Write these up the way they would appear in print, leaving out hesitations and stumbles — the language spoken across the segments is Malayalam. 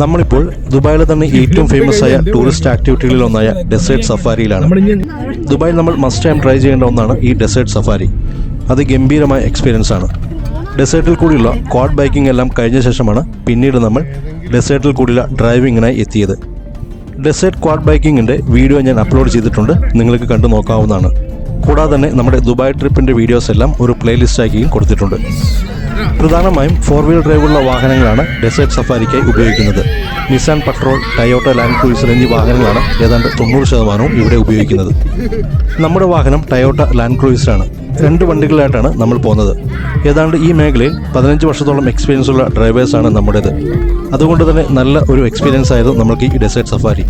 നമ്മളിപ്പോൾ ദുബായിലെ തന്നെ ഏറ്റവും ഫേമസ് ആയ ടൂറിസ്റ്റ് ആക്ടിവിറ്റികളിൽ ഒന്നായ ഡെസേർട്ട് സഫാരിയിലാണ്. ദുബായിൽ നമ്മൾ മസ്റ്റ് ടൈം ട്രൈ ചെയ്യേണ്ട ഒന്നാണ് ഈ ഡെസേർട്ട് സഫാരി. അത് ഗംഭീരമായ എക്സ്പീരിയൻസ് ആണ്. ഡെസേർട്ടിൽ കൂടിയുള്ള ക്വാഡ് ബൈക്കിംഗ് എല്ലാം കഴിഞ്ഞ ശേഷമാണ് പിന്നീട് നമ്മൾ ഡെസേർട്ടിൽ കൂടിയുള്ള ഡ്രൈവിങ്ങിനായി എത്തിയത്. ഡെസേർട്ട് ക്വാഡ് ബൈക്കിങ്ങിൻ്റെ വീഡിയോ ഞാൻ അപ്ലോഡ് ചെയ്തിട്ടുണ്ട്, നിങ്ങൾക്ക് കണ്ടു നോക്കാവുന്നതാണ്. കൂടാതെ തന്നെ നമ്മുടെ ദുബായ് ട്രിപ്പിൻ്റെ വീഡിയോസ് എല്ലാം ഒരു പ്ലേലിസ്റ്റാക്കിയും കൊടുത്തിട്ടുണ്ട്. പ്രധാനമായും 4-വീൽ ഡ്രൈവുള്ള വാഹനങ്ങളാണ് ഡെസേർട്ട് സഫാരിക്കായി ഉപയോഗിക്കുന്നത്. Nissan patrol, Toyota land cruiser എന്നീ വാഹനങ്ങളാണ് ഏതാണ്ട് 90% ഇവിടെ ഉപയോഗിക്കുന്നത്. നമ്മുടെ വാഹനം ടയോട്ട ലാൻഡ് ക്രൂയിസറാണ്. 2 വണ്ടികളിലായിട്ടാണ് നമ്മൾ പോകുന്നത്. ഏതാണ്ട് ഈ മേഖലയിൽ 15 വർഷത്തോളം എക്സ്പീരിയൻസ് ഉള്ള ഡ്രൈവേഴ്സാണ് നമ്മുടേത്. അതുകൊണ്ട് തന്നെ നല്ല ഒരു എക്സ്പീരിയൻസ് ആയിരുന്നു നമ്മൾക്ക് ഈ ഡെസേർട്ട് സഫാരി.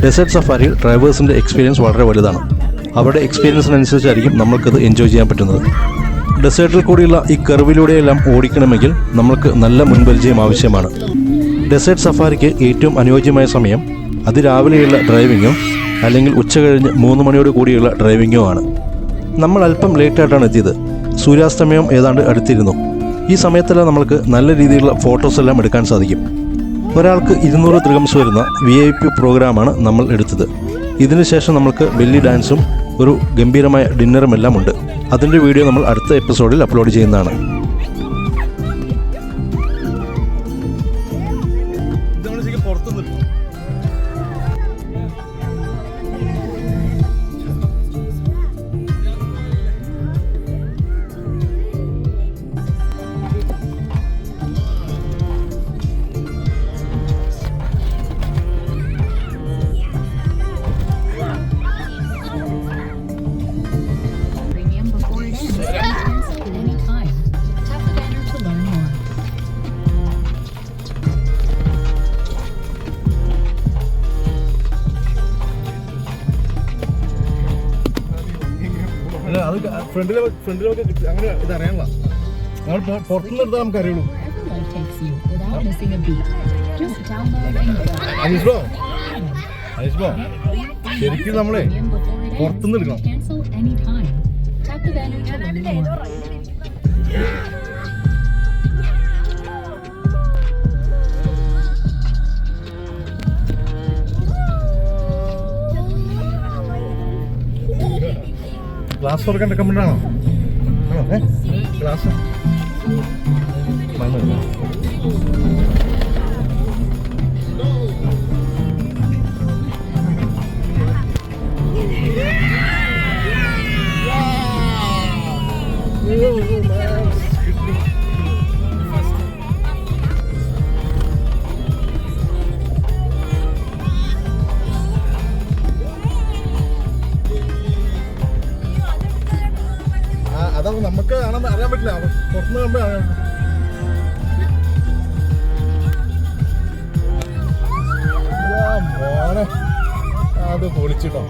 ഡെസേർട്ട് സഫാരിയിൽ ഡ്രൈവേഴ്സിൻ്റെ എക്സ്പീരിയൻസ് വളരെ വലുതാണ്. അവരുടെ എക്സ്പീരിയൻസിനനുസരിച്ചായിരിക്കും നമ്മൾക്കത് എൻജോയ് ചെയ്യാൻ പറ്റുന്നത്. ഡെസേർട്ടിൽ കൂടിയുള്ള ഈ കർവിലൂടെയെല്ലാം ഓടിക്കണമെങ്കിൽ നമ്മൾക്ക് നല്ല മുൻപരിചയം ആവശ്യമാണ്. ഡെസേർട്ട് സഫാരിക്ക് ഏറ്റവും അനുയോജ്യമായ സമയം അതിരാവിലെയുള്ള ഡ്രൈവിങ്ങോ അല്ലെങ്കിൽ ഉച്ച കഴിഞ്ഞ് 3 മണിയോട് കൂടിയുള്ള ഡ്രൈവിങ്ങോ ആണ്. നമ്മൾ അല്പം ലേറ്റായിട്ടാണ് എത്തിയത്. സൂര്യാസ്തമയം ഏതാണ്ട് അടുത്തിരുന്നു. ഈ സമയത്തെല്ലാം നമ്മൾക്ക് നല്ല രീതിയിലുള്ള ഫോട്ടോസ് എല്ലാം എടുക്കാൻ സാധിക്കും. ഒരാൾക്ക് 200 ദിർഹംസ് വരുന്ന VIP പ്രോഗ്രാമാണ് നമ്മൾ എടുത്തത്. ഇതിനുശേഷം നമ്മൾക്ക് ബെല്ലി ഡാൻസും ഒരു ഗംഭീരമായ ഡിന്നറും എല്ലാം ഉണ്ട്. അതിൻ്റെ വീഡിയോ നമ്മൾ അടുത്ത എപ്പിസോഡിൽ അപ്ലോഡ് ചെയ്യുന്നതാണ്. അത് ഫ്രണ്ടിലൊക്കെ കിട്ടും. അങ്ങനെ ഇതറിയാനുള്ള നമ്മൾ പുറത്തുനിന്ന് എടുത്താൽ നമുക്ക് അറിയുള്ളൂ. അനീഷ് ശരിക്കും നമ്മളെ പുറത്തുനിന്ന് എടുക്കണം. ഗ്ലാസ് തുറക്കാൻ റെക്കമെൻഡ് ആണോ? ഗ്ലാസ് അതാ നമുക്ക് കാണാൻ അറിയാൻ പറ്റില്ല. പുറത്തുനിന്ന് കാണുമ്പോൾ മോനെ അത് പൊളിച്ചിട്ടോ.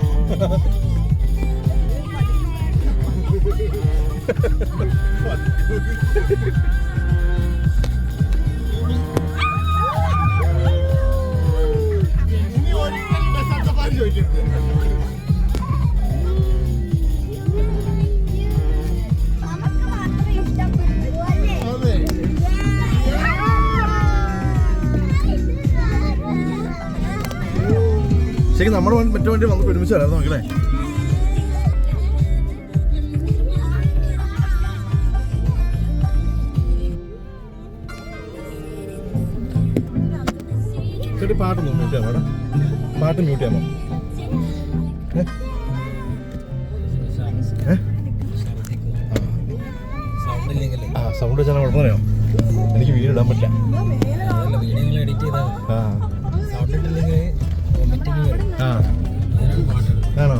ശരിക്കും നമ്മുടെ മറ്റു വണ്ടി വന്ന് ഒരുമിച്ച് വരാം നോക്കല്ലേ. ചേട്ടി പാട്ടൊന്ന് മ്യൂട്ട് ചെയ്യാമോ? അവിടെ പാട്ട് മ്യൂട്ട് ചെയ്യാമോ? സൗണ്ട് വെച്ചാൽ കുഴപ്പമറിയോ? എനിക്ക് വീഡിയോ ഇടാൻ പറ്റില്ല. ആണോ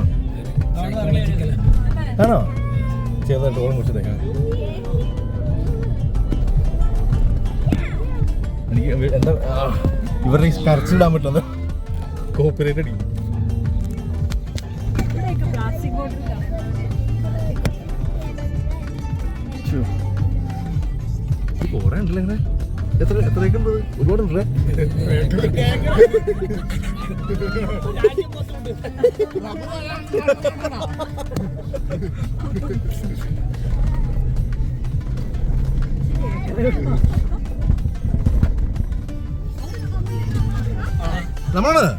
ആണോ ചെറുതായിട്ട് ഓളം കുറിച്ചതേക്കാം. എനിക്ക് എന്താ ഇവരുടെ കരച്ചിടാൻ പറ്റുന്നത് കോപ്പറേറ്റ് അടിക്കും. കുറെ ഉണ്ടല്ലോ ഇങ്ങനെ. എത്രയൊക്കെ ഉണ്ടത്? ഒരുപാടുണ്ടല്ലേ? നമ്മളാണ്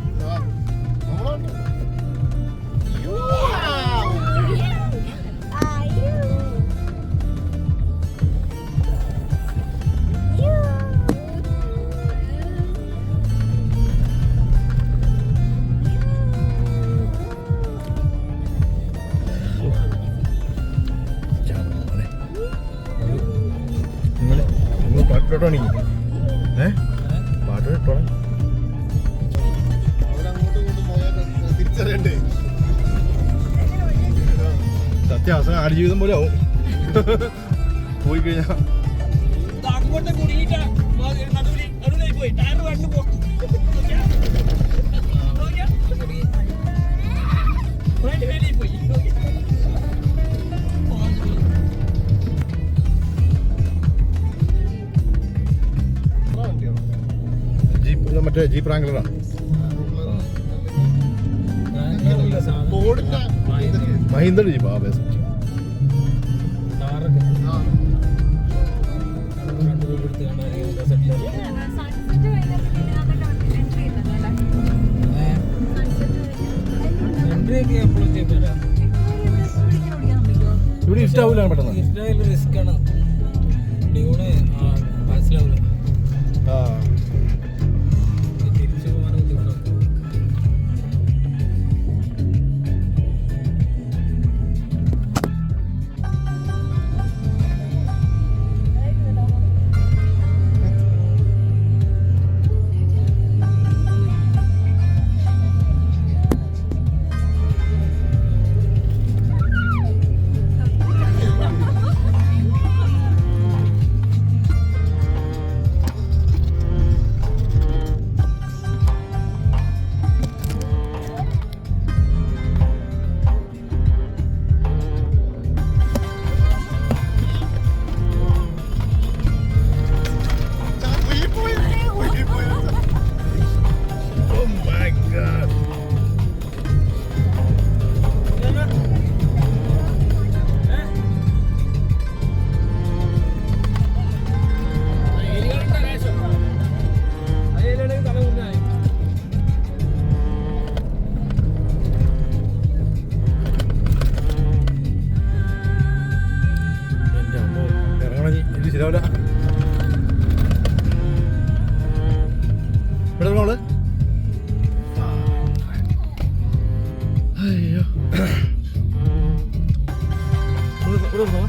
പാട്ടിട്ടോണി പാട്ട് ഇട്ടോണേ തിരിച്ചറിയണ്ടേ സത്യാവസ്ഥ ആടുജീവിതം പോലെ ആവും പോയി കഴിഞ്ഞാ ജീപ്പ് മറ്റേ ജീപ്പ് റാംഗ്ലറാണ് മഹീന്ദ്ര ജീപ്പ് ആ ബെസ്റ്റ് ഇവിടെ ഇഷ്ടാവൂല പെട്ടെന്ന് റിസ്ക് ആണ് മനസ്സിലാവില്ല ആ തിരിച്ചു പോകാൻ ബുദ്ധിമുട്ടാണ്. ശരിയാവില്ല ഇവിടെ മോള് അയ്യോ ഇവിടെ മോള്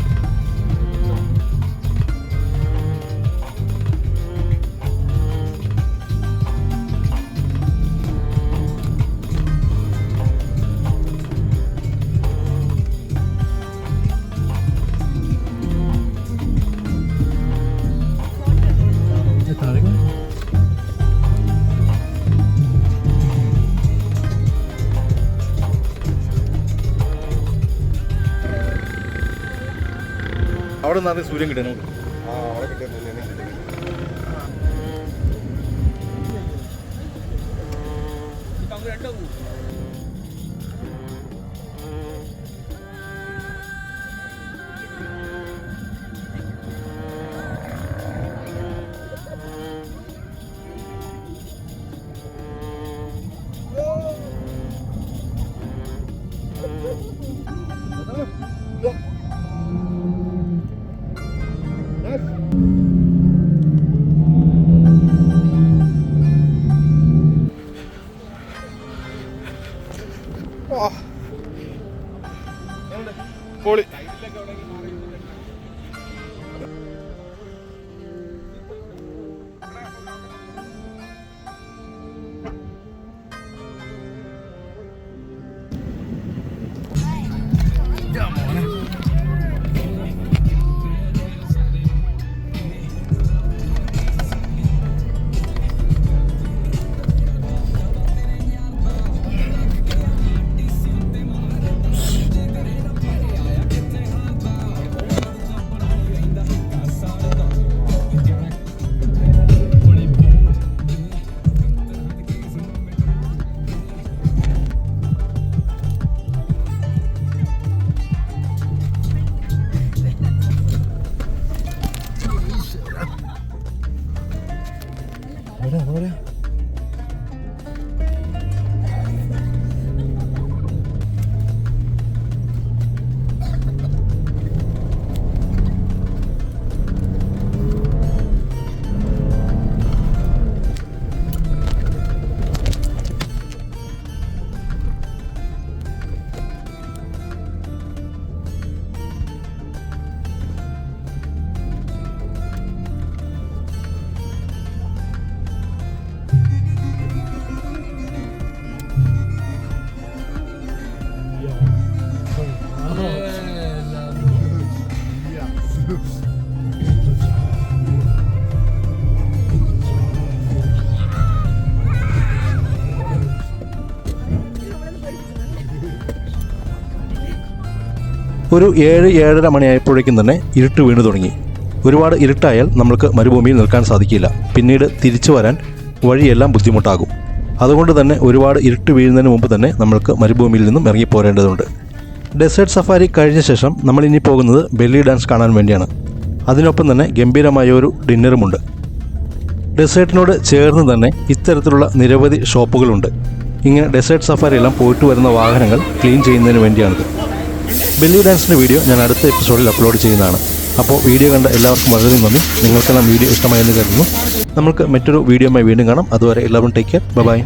അവിടെ നിന്ന് ആദ്യം സൂര്യൻ കിട്ടും നമുക്ക് ഒരു 7-7:30 മണിയായപ്പോഴേക്കും തന്നെ ഇരുട്ട് വീണു തുടങ്ങി. ഒരുപാട് ഇരുട്ടായാൽ നമ്മൾക്ക് മരുഭൂമിയിൽ നിൽക്കാൻ സാധിക്കില്ല. പിന്നീട് തിരിച്ചു വരാൻ വഴിയെല്ലാം ബുദ്ധിമുട്ടാകും. അതുകൊണ്ട് തന്നെ ഒരുപാട് ഇരുട്ട് വീഴുന്നതിന് മുമ്പ് തന്നെ നമ്മൾക്ക് മരുഭൂമിയിൽ നിന്നും ഇറങ്ങിപ്പോരേണ്ടതുണ്ട്. ഡെസേർട്ട് സഫാരി കഴിഞ്ഞ ശേഷം നമ്മളിനി പോകുന്നത് ബെല്ലി ഡാൻസ് കാണാൻ വേണ്ടിയാണ്. അതിനൊപ്പം തന്നെ ഗംഭീരമായ ഒരു ഡിന്നറുമുണ്ട്. ഡെസേർട്ടിനോട് ചേർന്ന് തന്നെ ഇത്തരത്തിലുള്ള നിരവധി ഷോപ്പുകളുണ്ട്. ഇങ്ങനെ ഡെസേർട്ട് സഫാരി എല്ലാം പോയിട്ട് വരുന്ന വാഹനങ്ങൾ ക്ലീൻ ചെയ്യുന്നതിന് വേണ്ടിയാണിത്. ബെല്ലി ഡാൻസിൻ്റെ വീഡിയോ ഞാൻ അടുത്ത എപ്പിസോഡിൽ അപ്ലോഡ് ചെയ്യുന്നതാണ്. അപ്പോൾ വീഡിയോ കണ്ട എല്ലാവർക്കും വളരെ നന്ദി. നിങ്ങൾക്കെല്ലാം വീഡിയോ ഇഷ്ടമായെന്ന് കരുതുന്നു. നമുക്ക് മറ്റൊരു വീഡിയോയുമായി വീണ്ടും കാണാം. അതുവരെ എല്ലാവരും ടേക്ക് കെയർ. ബൈ.